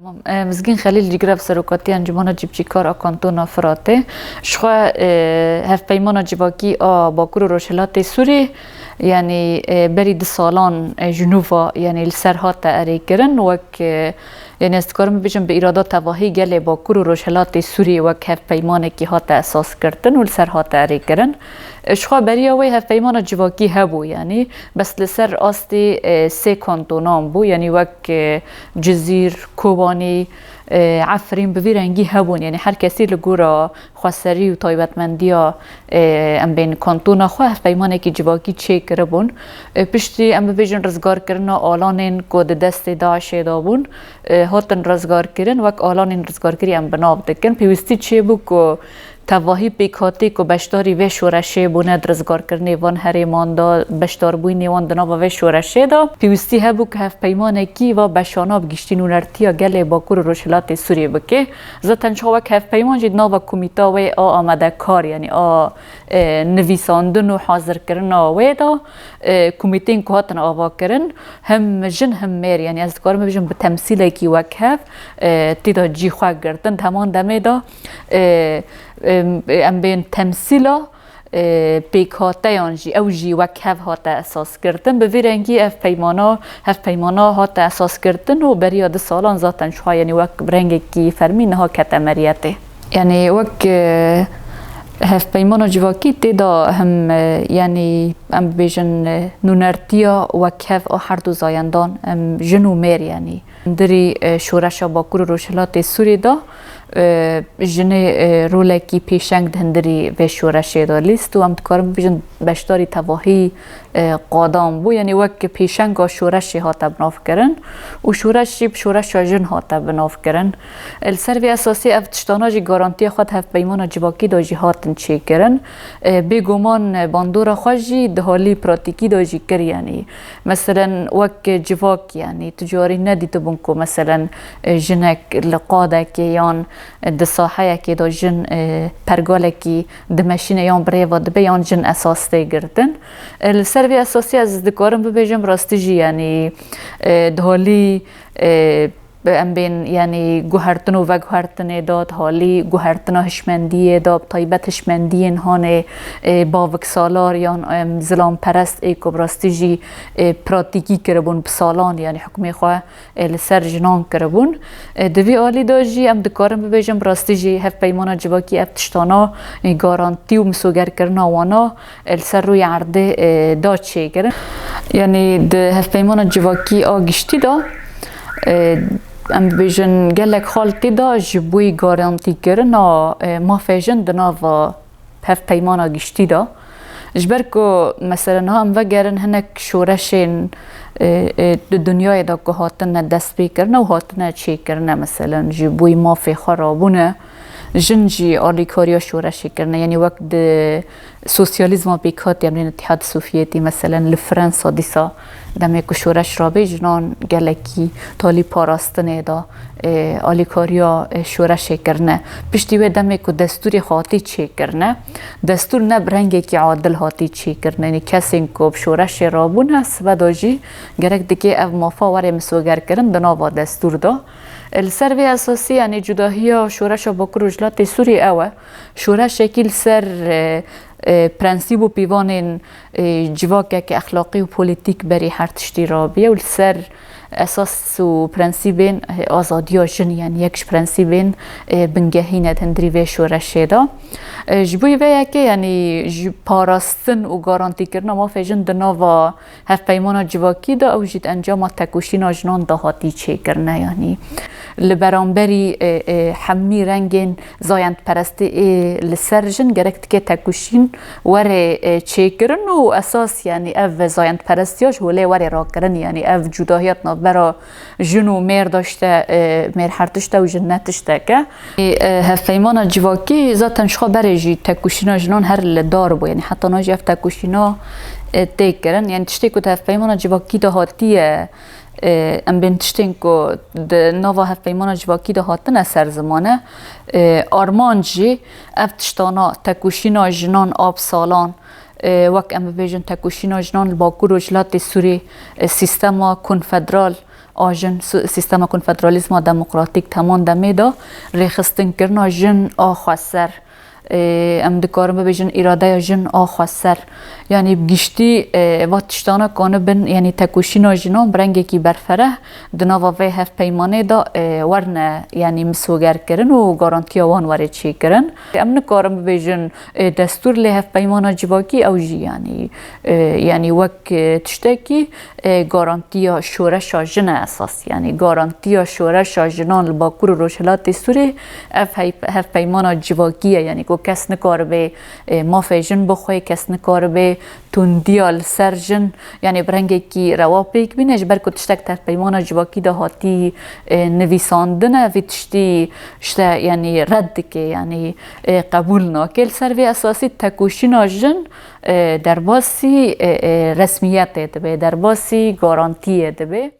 مزگین خلیل جگرف سروکاتی انجمن جیبچیکار کانتون فراته شخوا هفپیمانا جیواکی باکور روشلات سوری یعنی بری 2 سالان جنوبا یعنی السرهات اری کرن وک یعنی استکارم بیشم به ایرادات تواهی گله باکور روشلات سوری وک هفپیمانه کی هات اساس کردن و السرهات اری کرن شخوا بری اوی هفپیمانا جیواکی هبو یعنی بس لسر آستی 3 کانتونام بو یعنی وک جزیر کوبانی عفرین به رنگی هبون یعنی هر کسی لگورا خواستری و تایبتمندیا ام بین کانتونا خواه پیمانه که جواکی چه کربون پشتی ام بیجن رزگار کرن آلانین کود دست داعش دابون هاتن رزگار کرن وک آلانین رزگار کری ام بناب دکن پیوستی چه بو که تواهی پیکاتی که بشتاری و شورشه بونه درزگار کرنی وان هری ماندا بشتار بوینی وان دنا و شورشه دا پیوستی هبو که هف پیمانه کی و بشاناب گشتی نونرتیا گله باکور روشلات سوریه بکه زتن شو که هف پیمان جد ناو کمیتا و آمده کار یعنی نویساندن و حاضر کردن و دا کمیتین که هاتن آوا کردن هم جن هم میر یعنی از کار میبینم به تمثیل کی وکه تیدا جی خواه کردن تمام دمه دا ام بین تمثیلا پیکاته یانجی او جی وکه هات اساس کردن به ویرنگی هف پیمانا هات اساس کردن و برای 2 سالان ذاتن شو یعنی وک برنگ کی فرمی نه کتمریته یعنی وک هف پیمانا جواکی تدا هم یعنی ام بیشن نونرتیا وکه هر دو زایندان ام جنو میر یعنی دری شورشا باکور روشلات سوری دا جنه رولکی پیشنگ دهندری و شورشه دا لیست و هم تکارم بیشن بشتاری تواهی قادام بو یعنی وک پیشنگ شورشی هاتا بناف کرن و شورشی بشورش جن هاتا بناف کرن السر وی اساسی افتشتانا جی گارانتی خود هف پیمانا جواکی دا جی هاتن چی کرن بگمان باندورا خوشی دهالی پراتیکی دا جی کر یعنی مثلا وک جواک یعنی تجاری ندیتو بنکو مثلا جنک لقاده که یان د ساحه که دا جن پرگاله که دمشین یان بره و دبه یان جن اساس ده گردن السر وی اساسی از دکارم ببیجم راستی جی یعنی دهالی ام بین یعنی گوهرتن و گوهرتن داد حالی گوهرتن هشمندی داد طایبت هشمندی اینهان با وکسالار یا زلام پرست ایکو براستیجی پراتیکی کربون بسالان یعنی حکمی خواه لسر جنان کربون دوی آلی داجی ام دکارم ببیجم براستیجی هف پیمانا جواکی افتشتانا گارانتی و مسوگر کرنا وانا لسر روی عرده داد چه کرن یعنی ده هف پیمانا جواکی آگشتی دا ام بیشن گلک خالتی دا جبوی گارانتی کرنا ما فیجن دنا و هف پیمانا گشتی دا جبر که مثلا هم وگرن هنک شورشین دنیای دا که هاتن دست بی کرنا و هاتن چی کرنا مثلا جبوی ما فی خرابونه جنجی آلیکاریا شورشی کرنا یعنی وقت سوسیالیزم بیکات یعنی اتحاد سوفیتی مثلا لفرانسا دیسا دمی که شورش را جنان گلکی تالی پاراستنه دا آلیکاریا شورشی کرنه پشتی و دمی که دستور خاطی چی کرنه دستور نبرنگی که عادل هاتی چی کرنه یعنی کسی که شورش را بون هست و داجی گرک دیگه او مافا وره مسوگر کرن دناوا دستور دا السر وی اساسی یعنی جداهی شورش باکور روشلات سوری اوه شورش شکل سر پرنسیب و پیوان جواکه که اخلاقی و پولیتیک بری هر تشتی را بیه و سر اساس و پرنسیبین آزادی ها جن یعنی یکش پرنسیبین بنگهین تندری و شورش دا جبوی ویه که یعنی پاراستن و گارانتی کرنا ما فیجن دنا و هف پیمانا جواکی دا او جید انجام تکوشینا جنان دا هاتی چه کرنه یعنی لبرانبری حمی رنگین زایند پرستی لسر جن گرکت که تکوشین وره چه کرن و اساس یعنی او زایند پرستیاش ولی وره را کرن یعنی او جداهیت برا جن و میر داشته میر هر داشته و جن نتشته که هفپیمانا جواکی ذاتن شخوا بره جی تکوشینا جنان هر لدار بو یعنی حتی ناجی اف تکوشینا تیک کرن یعنی تشتی که هفپیمانا جواکی دا هاتیه ام بین تشتین که نوا هفپیمانا جواکی دا هاتن سر زمانه آرمان جی اف تشتانا تکوشینا جنان آب سالان وقت ام بیجن تکوشینا جنان باکور روشلات سوری سیستما کنفدرال آجن سیستم کنفدرالیسم دموکراتیک تمان دمی دا ریخستن کرن آجن آخواسر ام دکارم ببیجن اراده جن آخواسر یعنی بگشتی و تشتانه کانه بن یعنی تکوشینا جنان برنگی کی برفره دناوا وی هفپیمانه دا ورنه یعنی مسوگر کرن و گارانتی آوان وارد چی کرن ام نکارم ببیجن دستور لی هفپیمانا جواکی او جی یعنی وک تشتکی گارانتی شورش جن اساس یعنی گارانتی شورش جنان الباکور روشلات سوری هفپیمانا جواکی یعنی کس نکار به مافیجن بخوی کس نکار به تندیال سرجن یعنی برنگی کی روا پیک بینش برکو تشتک هفپیمانا جواکی ده هاتی نویساندنه و تشتی شته یعنی رد که یعنی قبول ناکل سر و اساسی تکوشینا جن در باسی رسمیت دبه در باسی گارانتی دبه